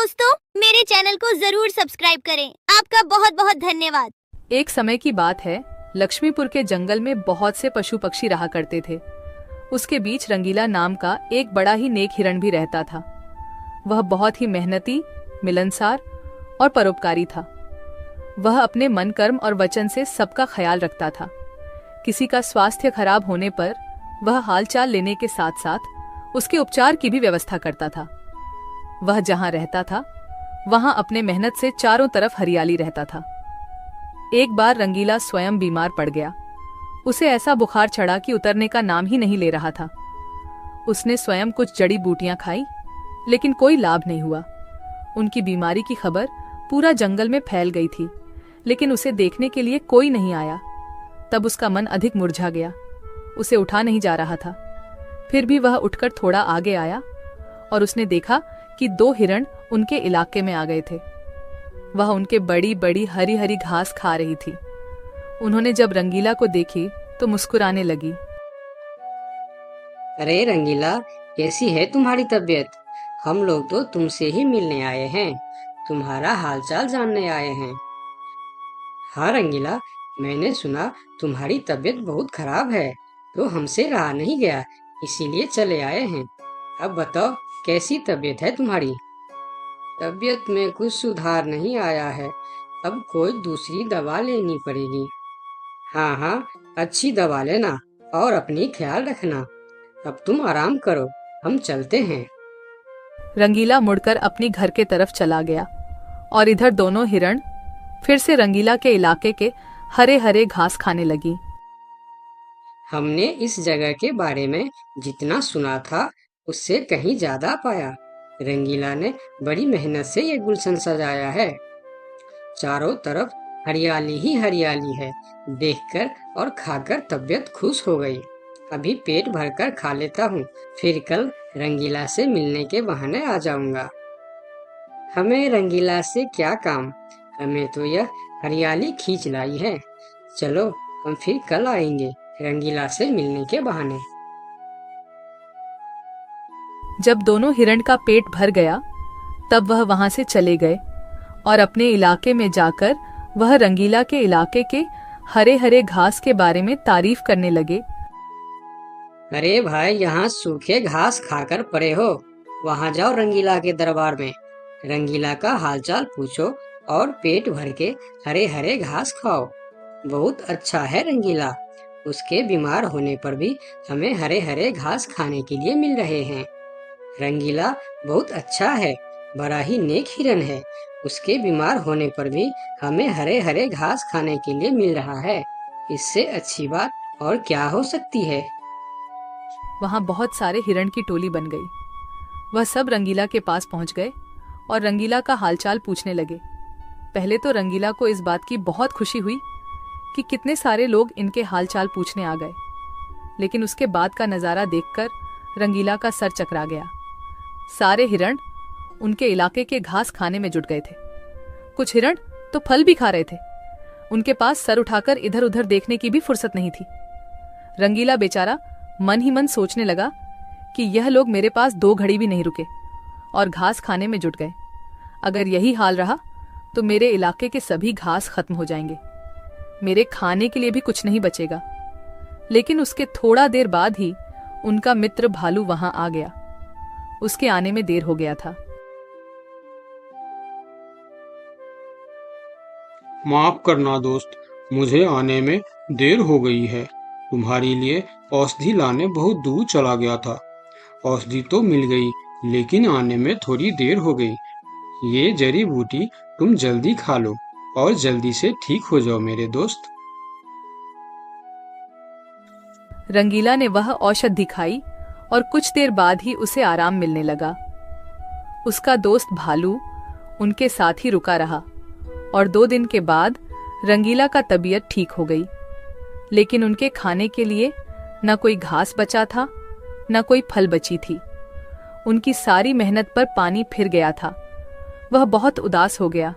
दोस्तों, मेरे चैनल को जरूर सब्सक्राइब करें। आपका बहुत बहुत धन्यवाद। एक समय की बात है, लक्ष्मीपुर के जंगल में बहुत से पशु पक्षी रहा करते थे। उसके बीच रंगीला नाम का एक बड़ा ही नेक हिरण भी रहता था। वह बहुत ही मेहनती, मिलनसार और परोपकारी था। वह अपने मन, कर्म और वचन से सबका ख्याल रखता था। किसी का स्वास्थ्य खराब होने पर वह हालचाल लेने के साथ साथ उसके उपचार की भी व्यवस्था करता था। वह जहां रहता था वहां अपने मेहनत से चारों तरफ हरियाली रहता था। एक बार रंगीला स्वयं बीमार पड़ गया। उसे ऐसा बुखार चढ़ा कि उतरने का नाम ही नहीं ले रहा था। उसने स्वयं कुछ जड़ी बूटियां खाई, लेकिन कोई लाभ नहीं हुआ। उनकी बीमारी की खबर पूरा जंगल में फैल गई थी, लेकिन उसे देखने के लिए कोई नहीं आया। तब उसका मन अधिक मुरझा गया। उसे उठा नहीं जा रहा था। फिर भी वह उठकर थोड़ा आगे आया और उसने देखा कि 2 हिरण उनके इलाके में आ गए थे। वह उनके बड़ी बड़ी हरी हरी घास खा रही थी। उन्होंने जब रंगीला को देखी तो मुस्कुराने लगी। अरे रंगीला, कैसी है तुम्हारी तबीयत? हम लोग तो तुमसे ही मिलने आए हैं, तुम्हारा हालचाल जानने आए हैं। हाँ रंगीला, मैंने सुना तुम्हारी तबीयत बहुत खराब है, तो हमसे रहा नहीं गया, इसीलिए चले आए हैं। अब बताओ, कैसी तबीयत है तुम्हारी? तबीयत में कुछ सुधार नहीं आया है, अब कोई दूसरी दवा लेनी पड़ेगी। हाँ हाँ, अच्छी दवा लेना और अपनी ख्याल रखना। अब तुम आराम करो, हम चलते हैं। रंगीला मुड़कर अपनी घर के तरफ चला गया और इधर दोनों हिरण फिर से रंगीला के इलाके के हरे हरे घास खाने लगी। हमने इस जगह के बारे में जितना सुना था उससे कहीं ज्यादा पाया। रंगीला ने बड़ी मेहनत से ये गुलशन सजाया है। चारों तरफ हरियाली ही हरियाली है। देखकर और खाकर तबीयत खुश हो गई। अभी पेट भरकर खा लेता हूँ, फिर कल रंगीला से मिलने के बहाने आ जाऊंगा। हमें रंगीला से क्या काम, हमें तो यह हरियाली खींच लाई है। चलो, हम फिर कल आएंगे रंगीला से मिलने के बहाने। जब दोनों हिरण का पेट भर गया तब वह वहां से चले गए और अपने इलाके में जाकर वह रंगीला के इलाके के हरे हरे घास के बारे में तारीफ करने लगे। अरे भाई, यहाँ सूखे घास खाकर पड़े हो, वहाँ जाओ रंगीला के दरबार में, रंगीला का हालचाल पूछो और पेट भर के हरे हरे घास खाओ। बहुत अच्छा है रंगीला, उसके बीमार होने पर भी हमें हरे हरे घास खाने के लिए मिल रहे हैं। रंगीला बहुत अच्छा है, बड़ा ही नेक हिरन है, उसके बीमार होने पर भी हमें हरे हरे घास खाने के लिए मिल रहा है। इससे अच्छी बात और क्या हो सकती है। वहां बहुत सारे हिरण की टोली बन गई। वह सब रंगीला के पास पहुंच गए और रंगीला का हालचाल पूछने लगे। पहले तो रंगीला को इस बात की बहुत खुशी हुई कि कितने सारे लोग इनके हालचाल पूछने आ गए, लेकिन उसके बाद का नजारा देखकर रंगीला का सर चकरा गया। सारे हिरण उनके इलाके के घास खाने में जुट गए थे। कुछ हिरण तो फल भी खा रहे थे। उनके पास सर उठाकर इधर उधर देखने की भी फुर्सत नहीं थी। रंगीला बेचारा मन ही मन सोचने लगा कि यह लोग मेरे पास 2 घड़ी भी नहीं रुके और घास खाने में जुट गए। अगर यही हाल रहा तो मेरे इलाके के सभी घास खत्म हो जाएंगे, मेरे खाने के लिए भी कुछ नहीं बचेगा। लेकिन उसके थोड़ा देर बाद ही उनका मित्र भालू वहां आ गया। उसके आने में देर हो गया था। माफ करना दोस्त, मुझे आने में देर हो गई है। तुम्हारे लिए औषधि लाने बहुत दूर चला गया था। औषधि तो मिल गई, लेकिन आने में थोड़ी देर हो गई। ये जड़ी बूटी तुम जल्दी खा लो और जल्दी से ठीक हो जाओ मेरे दोस्त। रंगीला ने वह औषधि खाई और कुछ देर बाद ही उसे आराम मिलने लगा। उसका दोस्त भालू उनके साथ ही रुका रहा और 2 दिन के बाद रंगीला का तबीयत ठीक हो गई। लेकिन उनके खाने के लिए न कोई घास बचा था, न कोई फल बची थी। उनकी सारी मेहनत पर पानी फिर गया था। वह बहुत उदास हो गया।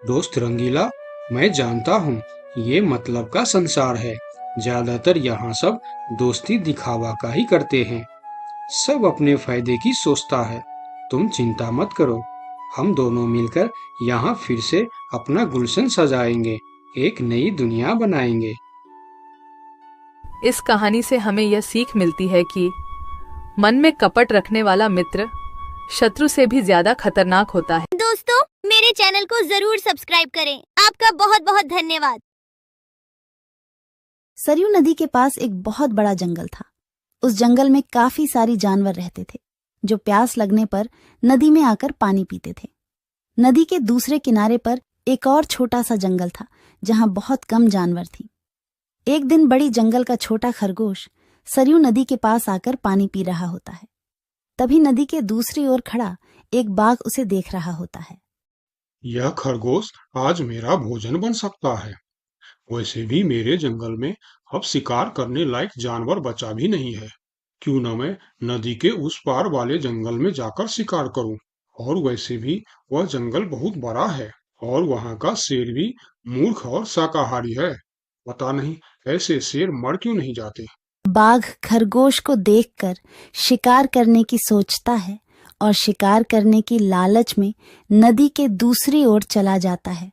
दोस्त रंगीला, मैं जानता हूँ ये मतलब का संसार है। ज्यादातर यहाँ सब दोस्ती दिखावा का ही करते हैं। सब अपने फायदे की सोचता है। तुम चिंता मत करो, हम दोनों मिलकर यहाँ फिर से अपना गुलशन सजाएंगे, एक नई दुनिया बनाएंगे। इस कहानी से हमें यह सीख मिलती है कि मन में कपट रखने वाला मित्र शत्रु से भी ज्यादा खतरनाक होता है। दोस्तों, मेरे चैनल को जरूर सब्सक्राइब करें। आपका बहुत बहुत धन्यवाद। सरयू नदी के पास एक बहुत बड़ा जंगल था। उस जंगल में काफी सारी जानवर रहते थे जो प्यास लगने पर नदी में आकर पानी पीते थे। नदी के दूसरे किनारे पर एक और छोटा सा जंगल था जहां बहुत कम जानवर थी। एक दिन बड़ी जंगल का छोटा खरगोश सरयू नदी के पास आकर पानी पी रहा होता है। तभी नदी के दूसरी ओर खड़ा एक बाघ उसे देख रहा होता है। यह खरगोश आज मेरा भोजन बन सकता है। वैसे भी मेरे जंगल में अब शिकार करने लायक जानवर बचा भी नहीं है। क्यों न मैं नदी के उस पार वाले जंगल में जाकर शिकार करूं। और वैसे भी वह जंगल बहुत बड़ा है और वहां का शेर भी मूर्ख और शाकाहारी है। पता नहीं ऐसे शेर मर क्यों नहीं जाते। बाघ खरगोश को देखकर शिकार करने की सोचता है और शिकार करने की लालच में नदी के दूसरी ओर चला जाता है।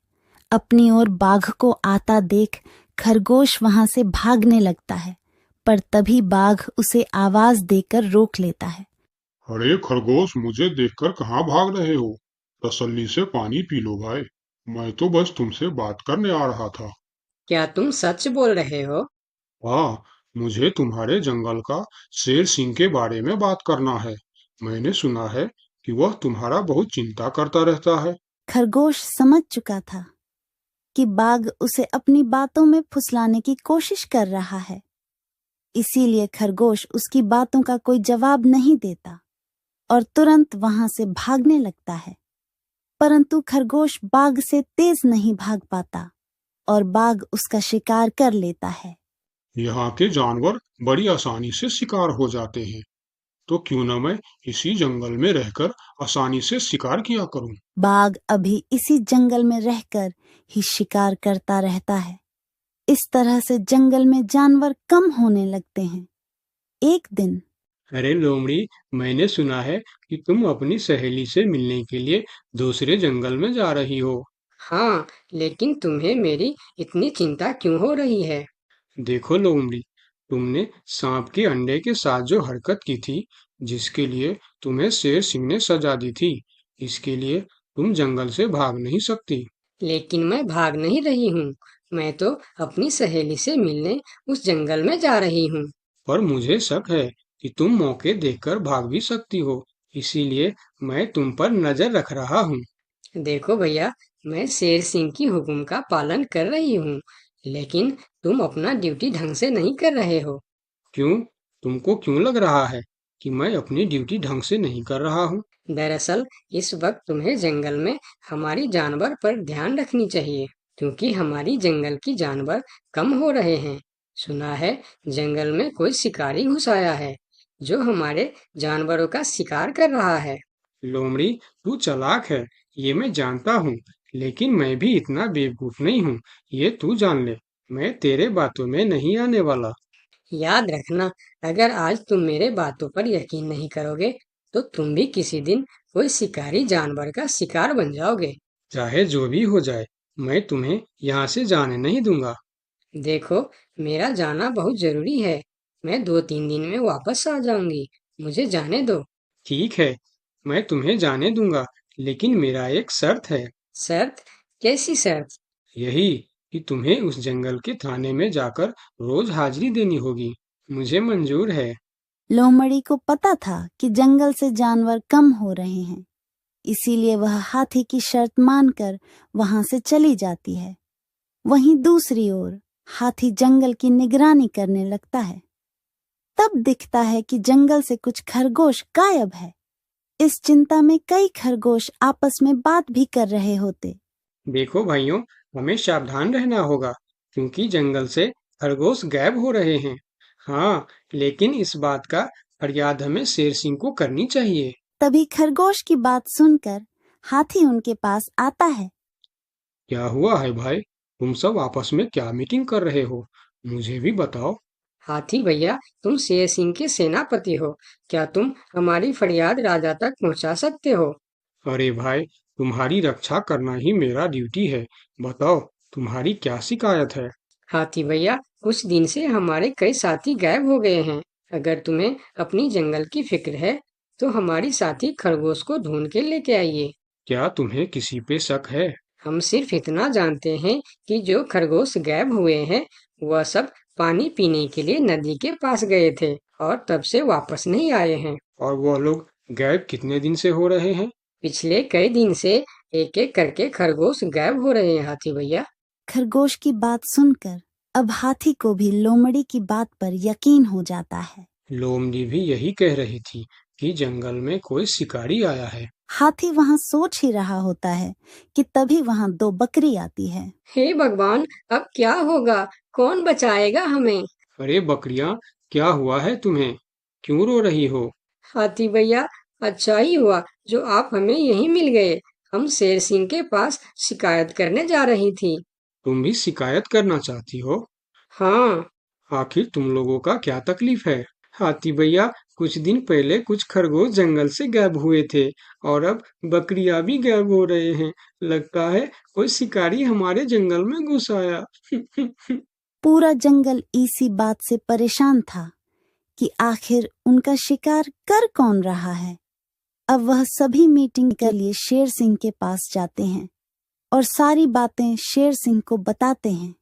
अपनी ओर बाघ को आता देख खरगोश वहां से भागने लगता है, पर तभी बाघ उसे आवाज देकर रोक लेता है। अरे खरगोश, मुझे देखकर कहाँ भाग रहे हो? तसल्ली से पानी पी लो भाई। मैं तो बस तुमसे बात करने आ रहा था। क्या तुम सच बोल रहे हो? हाँ, मुझे तुम्हारे जंगल का शेर सिंह के बारे में बात करना है। मैंने सुना है कि वह तुम्हारा बहुत चिंता करता रहता है। खरगोश समझ चुका था कि बाघ उसे अपनी बातों में फुसलाने की कोशिश कर रहा है। इसीलिए खरगोश उसकी बातों का कोई जवाब नहीं देता और तुरंत वहां से भागने लगता है। परंतु खरगोश बाघ से तेज नहीं भाग पाता और बाघ उसका शिकार कर लेता है। यहाँ के जानवर बड़ी आसानी से शिकार हो जाते हैं, तो क्यों न मैं इसी जंगल में रहकर आसानी से शिकार किया करूं। बाघ अभी इसी जंगल में रहकर ही शिकार करता रहता है। इस तरह से जंगल में जानवर कम होने लगते हैं। एक दिन अरे लोमड़ी, मैंने सुना है कि तुम अपनी सहेली से मिलने के लिए दूसरे जंगल में जा रही हो। हाँ, लेकिन तुम्हें मेरी इतनी चिंता क्यों हो रही है? देखो लोमड़ी, तुमने सांप के अंडे के साथ जो हरकत की थी, जिसके लिए तुम्हें शेर सिंह ने सजा दी थी, इसके लिए तुम जंगल से भाग नहीं सकती। लेकिन मैं भाग नहीं रही हूँ। मैं तो अपनी सहेली से मिलने उस जंगल में जा रही हूँ। पर मुझे शक है कि तुम मौके देखकर भाग भी सकती हो, इसीलिए मैं तुम पर नजर रख रहा हूँ। देखो भैया, मैं शेर सिंह की हुक्म का पालन कर रही हूँ, लेकिन तुम अपना ड्यूटी ढंग से नहीं कर रहे हो। क्यों? तुमको क्यों लग रहा है कि मैं अपनी ड्यूटी ढंग से नहीं कर रहा हूँ? दरअसल इस वक्त तुम्हें जंगल में हमारी जानवर पर ध्यान रखनी चाहिए, क्योंकि हमारी जंगल की जानवर कम हो रहे हैं। सुना है जंगल में कोई शिकारी घुस आया है जो हमारे जानवरों का शिकार कर रहा है। लोमड़ी, तू चालाक है, ये मैं जानता हूँ, लेकिन मैं भी इतना बेवकूफ नहीं हूँ, ये तू जान ले। मैं तेरे बातों में नहीं आने वाला। याद रखना, अगर आज तुम मेरे बातों पर यकीन नहीं करोगे तो तुम भी किसी दिन कोई शिकारी जानवर का शिकार बन जाओगे। चाहे जो भी हो जाए, मैं तुम्हें यहाँ से जाने नहीं दूंगा। देखो, मेरा जाना बहुत जरूरी है। मैं 2-3 दिन में वापस आ जाऊंगी। मुझे जाने दो। ठीक है, मैं तुम्हें जाने दूंगा, लेकिन मेरा एक शर्त है। शर्त? कैसी शर्त? यही कि तुम्हें उस जंगल के थाने में जाकर रोज हाजिरी देनी होगी। मुझे मंजूर है। लोमड़ी को पता था कि जंगल से जानवर कम हो रहे हैं, इसीलिए वह हाथी की शर्त मानकर वहां से चली जाती है। वहीं दूसरी ओर हाथी जंगल की निगरानी करने लगता है। तब दिखता है कि जंगल से कुछ खरगोश गायब है। इस चिंता में कई खरगोश आपस में बात भी कर रहे होते। देखो भाइयों, हमें सावधान रहना होगा, क्योंकि जंगल से खरगोश गायब हो रहे हैं। हाँ, लेकिन इस बात का फरियाद हमें शेर सिंह को करनी चाहिए। तभी खरगोश की बात सुनकर हाथी उनके पास आता है। क्या हुआ है भाई? तुम सब आपस में क्या मीटिंग कर रहे हो? मुझे भी बताओ। हाथी भैया, तुम शेर सिंह के सेनापति हो, क्या तुम हमारी फरियाद राजा तक पहुंचा सकते हो? अरे भाई, तुम्हारी रक्षा करना ही मेरा ड्यूटी है। बताओ, तुम्हारी क्या शिकायत है? हाथी भैया, कुछ दिन से हमारे कई साथी गायब हो गए हैं। अगर तुम्हें अपनी जंगल की फिक्र है तो हमारी साथी खरगोश को ढूंढ के लेके आइए। क्या तुम्हें किसी पे शक है? हम सिर्फ इतना जानते हैं कि जो खरगोश गायब हुए हैं वह सब पानी पीने के लिए नदी के पास गए थे और तब से वापस नहीं आए हैं। और वह लोग गायब कितने दिन से हो रहे हैं? पिछले कई दिन से एक एक करके खरगोश गायब हो रहे हैं हाथी भैया। खरगोश की बात सुनकर अब हाथी को भी लोमड़ी की बात पर यकीन हो जाता है। लोमड़ी भी यही कह रही थी कि जंगल में कोई शिकारी आया है। हाथी वहाँ सोच ही रहा होता है कि तभी वहाँ 2 बकरी आती है। हे भगवान, अब क्या होगा? कौन बचाएगा हमें? अरे बकरियां, क्या हुआ है तुम्हें? क्यों रो रही हो? हाथी भैया, अच्छा ही हुआ जो आप हमें यहीं मिल गए। हम शेर सिंह के पास शिकायत करने जा रही थी। तुम भी शिकायत करना चाहती हो? हाँ, आखिर तुम लोगों का क्या तकलीफ है? हाथी भैया, कुछ दिन पहले कुछ खरगोश जंगल से गायब हुए थे और अब बकरियां भी गायब हो रहे हैं। लगता है कोई शिकारी हमारे जंगल में घुस आया। पूरा जंगल इसी बात से परेशान था कि आखिर उनका शिकार कर कौन रहा है। अब वह सभी मीटिंग के लिए शेर सिंह के पास जाते हैं और सारी बातें शेर सिंह को बताते हैं,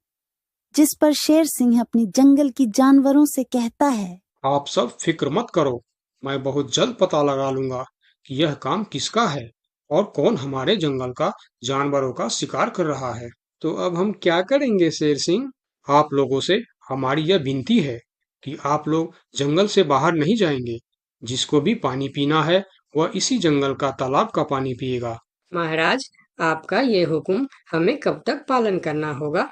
जिस पर शेर सिंह अपनी जंगल की जानवरों से कहता है, आप सब फिक्र मत करो, मैं बहुत जल्द पता लगा लूंगा कि यह काम किसका है और कौन हमारे जंगल का जानवरों का शिकार कर रहा है। तो अब हम क्या करेंगे शेर सिंह? आप लोगों से हमारी यह विनती है कि आप लोग जंगल से बाहर नहीं जाएंगे। जिसको भी पानी पीना है वह इसी जंगल का तालाब का पानी पिएगा। महाराज, आपका ये हुक्म हमें कब तक पालन करना होगा?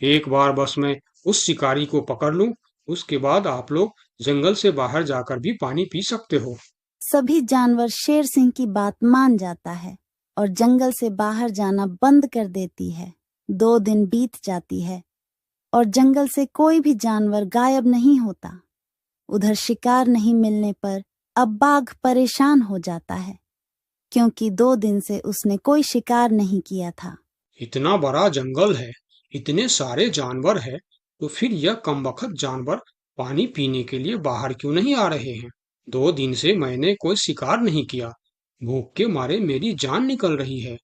एक बार बस मैं उस शिकारी को पकड़ लूं, उसके बाद आप लोग जंगल से बाहर जाकर भी पानी पी सकते हो। सभी जानवर शेर सिंह की बात मान जाता है और जंगल से बाहर जाना बंद कर देती है। 2 दिन बीत जाती है और जंगल से कोई भी जानवर गायब नहीं होता। उधर शिकार नहीं मिलने पर अब बाघ परेशान हो जाता है, क्योंकि 2 दिन से उसने कोई शिकार नहीं किया था। इतना बड़ा जंगल है, इतने सारे जानवर है, तो फिर यह कमबख्त जानवर पानी पीने के लिए बाहर क्यों नहीं आ रहे हैं? 2 दिन से मैंने कोई शिकार नहीं किया, भूख के मारे मेरी जान निकल रही है।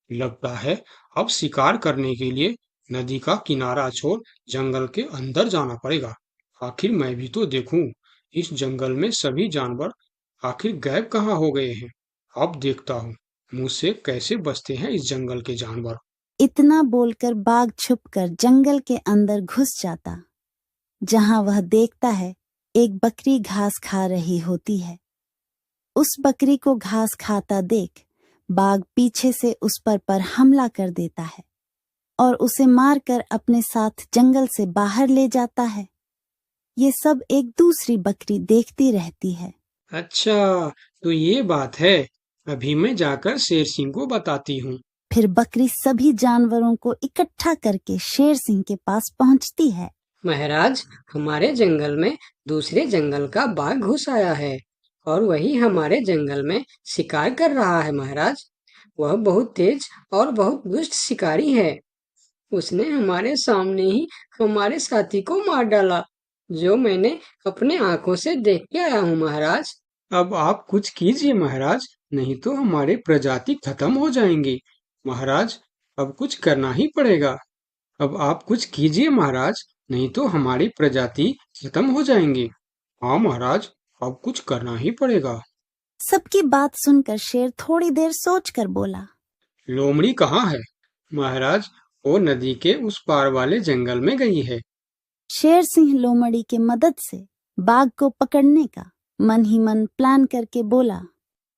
लगता है अब शिकार करने के लिए नदी का किनारा छोड़ जंगल के अंदर जाना पड़ेगा। आखिर मैं भी तो देखूं, इस जंगल में सभी जानवर आखिर गायब कहाँ हो गए हैं। अब देखता हूँ मुझसे कैसे बचते हैं इस जंगल के जानवर। इतना बोलकर बाघ छुपकर जंगल के अंदर घुस जाता, जहां वह देखता है एक बकरी घास खा रही होती है। उस बकरी को घास खाता देख बाघ पीछे से उस पर हमला कर देता है और उसे मारकर अपने साथ जंगल से बाहर ले जाता है। ये सब एक दूसरी बकरी देखती रहती है। अच्छा, तो ये बात है। अभी मैं जाकर शेर सिंह को बताती हूँ। फिर बकरी सभी जानवरों को इकट्ठा करके शेर सिंह के पास पहुंचती है। महाराज, हमारे जंगल में दूसरे जंगल का बाघ घुस आया है और वही हमारे जंगल में शिकार कर रहा है। महाराज, वह बहुत तेज और बहुत दुष्ट शिकारी है। उसने हमारे सामने ही हमारे साथी को मार डाला, जो मैंने अपने आंखों से देख के आया हूँ। महाराज, अब आप कुछ कीजिए महाराज, नहीं तो हमारे प्रजाति खत्म हो जाएंगी। महाराज, अब कुछ करना ही पड़ेगा। अब आप कुछ कीजिए महाराज, नहीं तो हमारी प्रजाति खत्म हो जाएंगी। हाँ महाराज, अब कुछ करना ही पड़ेगा। सबकी बात सुनकर शेर थोड़ी देर सोचकर बोला, लोमड़ी कहाँ है? महाराज, वो नदी के उस पार वाले जंगल में गई है। शेर सिंह लोमड़ी के मदद से बाघ को पकड़ने का मन ही मन प्लान करके बोला,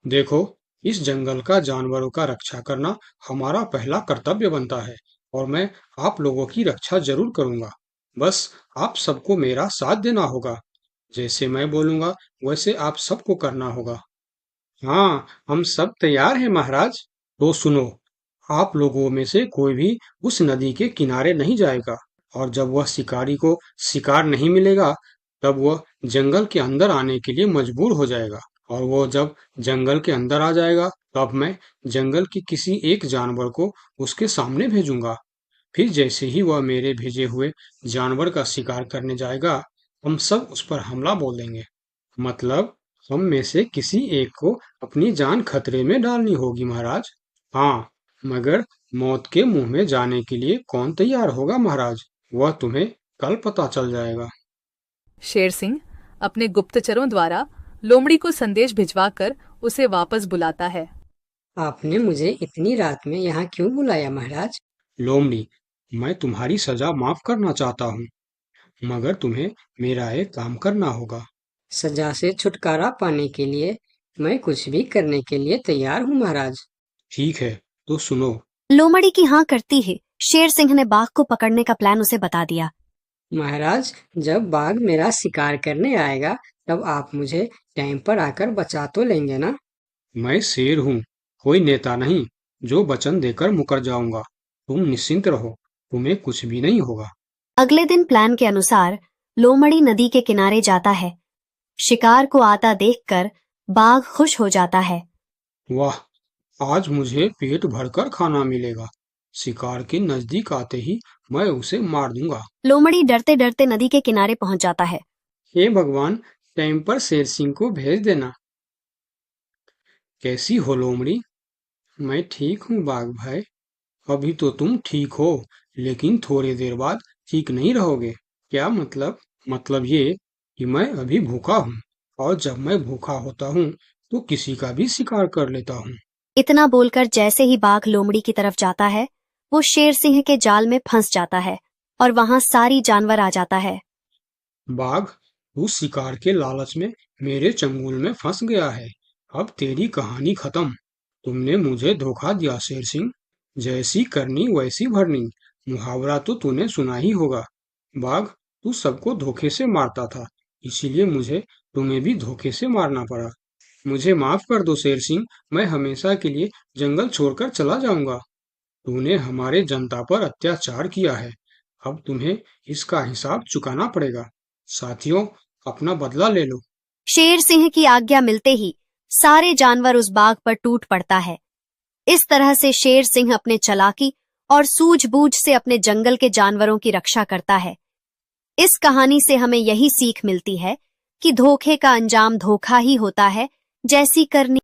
देखो, इस जंगल का जानवरों का रक्षा करना हमारा पहला कर्तव्य बनता है और मैं आप लोगों की रक्षा जरूर करूंगा। बस आप सबको मेरा साथ देना होगा। जैसे मैं बोलूंगा वैसे आप सबको करना होगा। हाँ, हम सब तैयार हैं महाराज। तो सुनो, आप लोगों में से कोई भी उस नदी के किनारे नहीं जाएगा। और जब वह शिकारी को शिकार नहीं मिलेगा तब वह जंगल के अंदर आने के लिए मजबूर हो जाएगा, और वो जब जंगल के अंदर आ जाएगा तब मैं जंगल के किसी एक जानवर को उसके सामने भेजूंगा। फिर जैसे ही वह मेरे भेजे हुए जानवर का शिकार करने जाएगा, हम सब उस पर हमला बोल देंगे। मतलब हम में से किसी एक को अपनी जान खतरे में डालनी होगी महाराज। हाँ, मगर मौत के मुंह में जाने के लिए कौन तैयार होगा महाराज, वह तुम्हें कल पता चल जाएगा। शेर सिंह अपने गुप्तचरों द्वारा लोमड़ी को संदेश भिजवाकर उसे वापस बुलाता है। आपने मुझे इतनी रात में यहाँ क्यों बुलाया महाराज? लोमड़ी, मैं तुम्हारी सजा माफ करना चाहता हूँ, मगर तुम्हें मेरा एक काम करना होगा। सजा से छुटकारा पाने के लिए मैं कुछ भी करने के लिए तैयार हूँ महाराज। ठीक है, तो सुनो। लोमड़ी की हाँ करती ही शेर सिंह ने बाघ को पकड़ने का प्लान उसे बता दिया। महाराज, जब बाघ मेरा शिकार करने आएगा तब आप मुझे टाइम पर आकर बचा तो लेंगे ना? मैं शेर हूँ, कोई नेता नहीं जो वचन देकर मुकर जाऊंगा। तुम निश्चिंत रहो, तुम्हें कुछ भी नहीं होगा। अगले दिन प्लान के अनुसार लोमड़ी नदी के किनारे जाता है। शिकार को आता देखकर बाघ खुश हो जाता है। वाह, आज मुझे पेट भरकर खाना मिलेगा। शिकार के नजदीक आते ही मैं उसे मार दूंगा। लोमड़ी डरते डरते नदी के किनारे पहुंच जाता है। हे भगवान, टाइम पर शेर सिंह को भेज देना। कैसी हो लोमड़ी? मैं ठीक हूँ बाघ भाई। अभी तो तुम ठीक हो, लेकिन थोड़ी देर बाद ठीक नहीं रहोगे। क्या मतलब? मतलब ये कि मैं अभी भूखा हूँ, और जब मैं भूखा होता हूँ तो किसी का भी शिकार कर लेता हूँ। इतना बोलकर जैसे ही बाघ लोमड़ी की तरफ जाता है, वो शेर सिंह के जाल में फंस जाता है और वहां सारी जानवर आ जाता है। बाघ, तू शिकार के लालच में मेरे चंगुल में फंस गया है। अब तेरी कहानी खत्म। तुमने मुझे धोखा दिया शेर सिंह। जैसी करनी वैसी भरनी, मुहावरा तो तूने सुना ही होगा। बाघ, तू सबको धोखे से मारता था, इसीलिए मुझे तुम्हें भी धोखे से मारना पड़ा। मुझे माफ कर दो शेर सिंह, मैं हमेशा के लिए जंगल छोड़कर चला जाऊंगा। तूने हमारे जनता पर अत्याचार किया है, अब तुम्हें इसका हिसाब चुकाना पड़ेगा। साथियों, अपना बदला ले लो। शेर सिंह की आज्ञा मिलते ही सारे जानवर उस बाघ पर टूट पड़ता है। इस तरह से शेर सिंह अपने चालाकी और सूझबूझ से अपने जंगल के जानवरों की रक्षा करता है। इस कहानी से हमें यही सीख मिलती है कि धोखे का अंजाम धोखा ही होता है, जैसी करनी